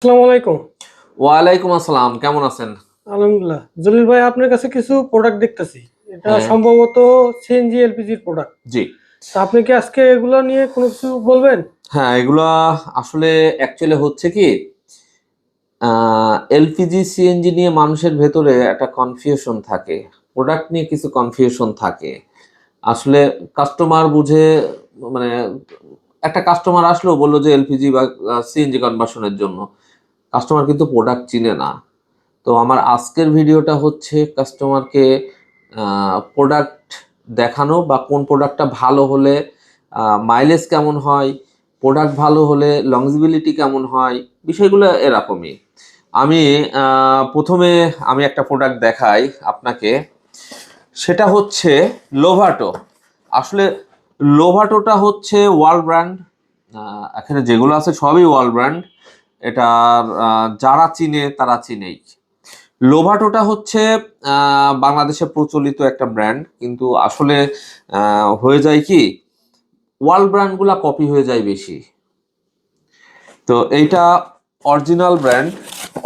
আসসালামু আলাইকুম। ওয়ালাইকুম আসসালাম, কেমন আছেন? আলহামদুলিল্লাহ। জলিল ভাই, আপনার কাছে কিছু প্রোডাক্ট দেখতেছি। এটা হ্যাঁ। সম্ভবত সিএনজি এলপিজির প্রোডাক্ট। জি। তা আপনি কি আজকে এগুলো নিয়ে কোনো কিছু বলবেন? হ্যাঁ, এগুলা আসলে অ্যাকচুয়ালি হচ্ছে কি, এলপিজি সিএনজি নিয়ে মানুষের ভেতরে একটা কনফিউশন থাকে, প্রোডাক্ট নিয়ে কিছু কনফিউশন থাকে। আসলে কাস্টমার বুঝে, মানে একটা কাস্টমার আসলো বললো যে এলপিজি বা সিএনজি কনভার্সনের জন্য, কাস্টমার কিন্তু প্রোডাক্ট চিনে না। তো আমার আজকের ভিডিওটা হচ্ছে কাস্টমারকে প্রোডাক্ট দেখানো, বা কোন প্রোডাক্টটা ভালো হলে মাইলেজ কেমন হয়, প্রোডাক্ট ভালো হলে লংজিবিলিটি কেমন হয়, বিষয়গুলো এরকমই। আমি প্রথমে আমি একটা প্রোডাক্ট দেখাই আপনাকে, সেটা হচ্ছে লোভাটো। আসলে লোভাটোটা হচ্ছে ওয়ার্ল্ড ব্র্যান্ড, এখানে যেগুলো আছে সবই ওয়ার্ল্ড ব্র্যান্ড। এটার যারা চিনে তারা চিনেই। লোভাটোটা হচ্ছে বাংলাদেশে প্রচলিত একটা ব্র্যান্ড, কিন্তু আসলে হয়ে যায় কি, ওয়ার্ল্ড ব্র্যান্ডগুলা কপি হয়ে যায় বেশি। তো এইটা অরিজিনাল ব্র্যান্ড,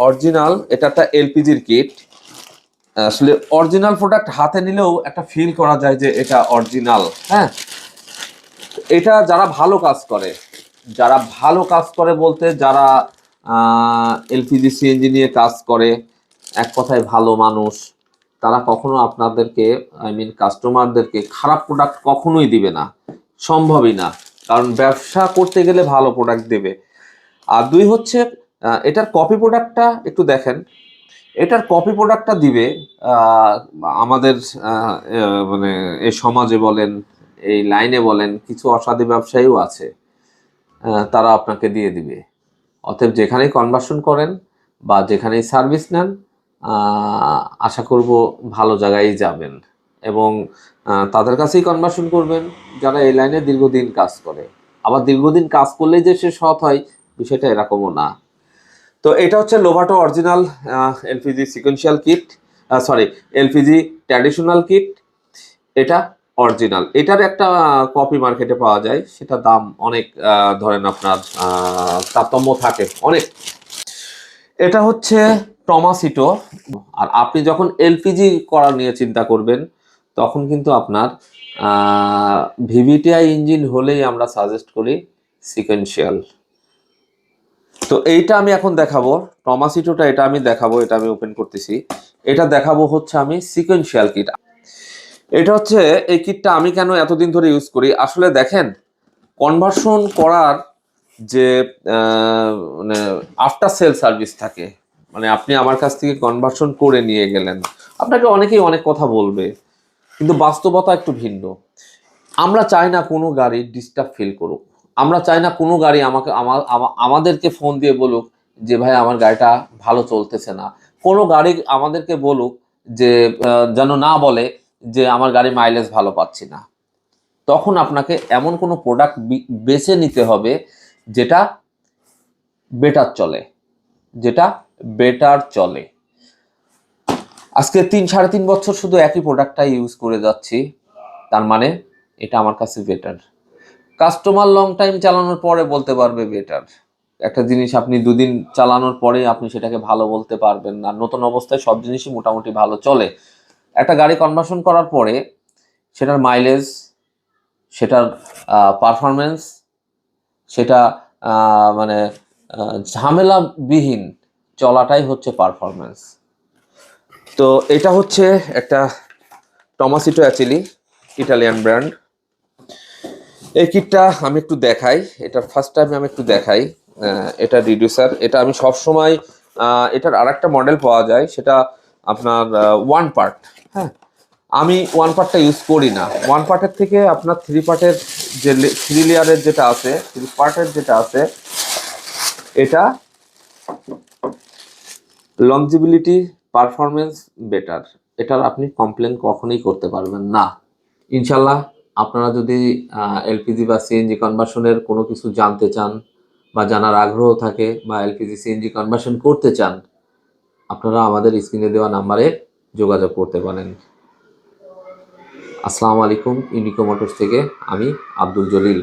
অরিজিনাল। এটা একটা এলপিজির কিট। আসলে অরিজিনাল প্রোডাক্ট হাতে নিলেও একটা ফিল করা যায় যে এটা অরিজিনাল। হ্যাঁ, এটা যারা ভালো কাজ করে, যারা ভালো কাজ করে বলতে যারা এলপিজি সিএনজি নিয়ে কাজ করে, এক কথায় ভালো মানুষ, তারা কখনো আপনাদেরকে, আই মিন কাস্টমারদেরকে, খারাপ প্রোডাক্ট কখনোই দিবে না, সম্ভবই না। কারণ ব্যবসা করতে গেলে ভালো প্রোডাক্ট দেবে। আর দুই হচ্ছে, এটার কপি প্রোডাক্টটা একটু দেখেন। এটার কপি প্রোডাক্টটা দিবে আহ, আমাদের মানে এই সমাজে বলেন, এই লাইনে বলেন, কিছু অসাধু ব্যবসায়ীও আছে, তারা আপনাকে দিয়ে দিবে। অতএব যেখানেই কনভার্সন করেন বা যেখানেই সার্ভিস নেন, আশা করব ভালো জায়গায় যাবেন, এবং তাদের কাছেই কনভার্সন করবেন যারা এই লাইনে দীর্ঘদিন কাজ করে। আবার দীর্ঘদিন কাজ করলেই যে সে সৎ হয়, বিষয়টা এরকমও না। তো এটা হচ্ছে Lovato original LPG sequential kit, sorry, LPG traditional kit. এটা অরিজিনাল। এটার একটা কপি মার্কেটে পাওয়া যায়, সেটা দাম অনেক, ধরেন আপনার তারতম্য থাকে অনেক। এটা হচ্ছে টমাসিটো। আর আপনি যখন এলপিজি করা নিয়ে চিন্তা করবেন, তখন কিন্তু আপনার ভিভিটিআই ইঞ্জিন হলেই আমরা সাজেস্ট করি সিকোয়েন্সিয়াল। তো এইটা আমি এখন দেখাবো, টমাসিটোটা এটা আমি দেখাবো, এটা আমি ওপেন করতেছি। এটা দেখাবো হচ্ছে আমি সিকোয়েন্সিয়াল কিট। এটা হচ্ছে, এই কিটটা আমি কেন এতদিন ধরে ইউজ করি, আসলে দেখেন, কনভার্সন করার যে মানে আফটার সেল সার্ভিস থাকে, মানে আপনি আমার কাছ থেকে কনভার্সন করে নিয়ে গেলেন, আপনাকে অনেকেই অনেক কথা বলবে, কিন্তু বাস্তবতা একটু ভিন্ন। আমরা চাই না কোনো গাড়ি ডিস্টার্ব ফিল করুক। আমরা চাই না কোনো গাড়ি আমাদেরকে ফোন দিয়ে বলুক যে ভাই আমার গাড়িটা ভালো চলতেছে না। কোনো গাড়ি আমাদেরকে বলুক যে, যেন না বলে যে আমার গাড়ি মাইলেজ ভালো পাচ্ছি না। তখন আপনাকে এমন কোনো প্রোডাক্ট বেছে নিতে হবে যেটা বেটার চলে, যেটা বেটার চলে। আজকে 3 সাড়ে 3 বছর শুধু একই প্রোডাক্টটাই ইউজ করে যাচ্ছি, তার মানে এটা আমার কাছে বেটার। কাস্টমার লং টাইম চালানোর পরে বলতে পারবে বেটার। একটা জিনিস আপনি 2 দিন চালানোর পরে আপনি সেটাকে ভালো বলতে পারবেন না। নতুন অবস্থায় সব জিনিসই মোটামুটি ভালো চলে। একটা গাড়ি কনভার্সন করার পরে সেটার মাইলেজ, সেটার পারফরমেন্স, সেটা মানে ঝামেলাবিহীন চলাটাই হচ্ছে পারফরমেন্স। তো এটা হচ্ছে একটা টমাসিটো অ্যাচিলি, ইটালিয়ান ব্র্যান্ড। এই কিটটা আমি একটু দেখাই, এটা ফার্স্ট টাইম আমি একটু দেখাই। এটা রিডিউসার, এটা আমি সব সময়, এটার আরেকটা মডেল পাওয়া যায়, সেটা আপনার ওয়ান পার্ট। হ্যাঁ, আমি ওয়ান পার্টটা ইউজ করি না। ওয়ান পার্টের থেকে আপনার থ্রি পার্টের, যে থ্রি লেয়ারের যেটা আছে, থ্রি পার্টের যেটা আছে, এটা লংজিবিলিটি, পারফরমেন্স বেটার। এটার আপনি কমপ্লেন কখনোই করতে পারবেন না ইনশাল্লাহ। আপনারা যদি এলপিজি বা সিএনজি কনভার্সনের কোনো কিছু জানতে চান বা জানার আগ্রহ থাকে, বা এলপিজি সিএনজি কনভার্সন করতে চান, আপনারা আমাদের স্ক্রিনে দেওয়া নাম্বারে যোগাযোগ করতে পারেন। আসসালামু আলাইকুম। ইউনিকো মোটরস থেকে আমি আব্দুল জলিল।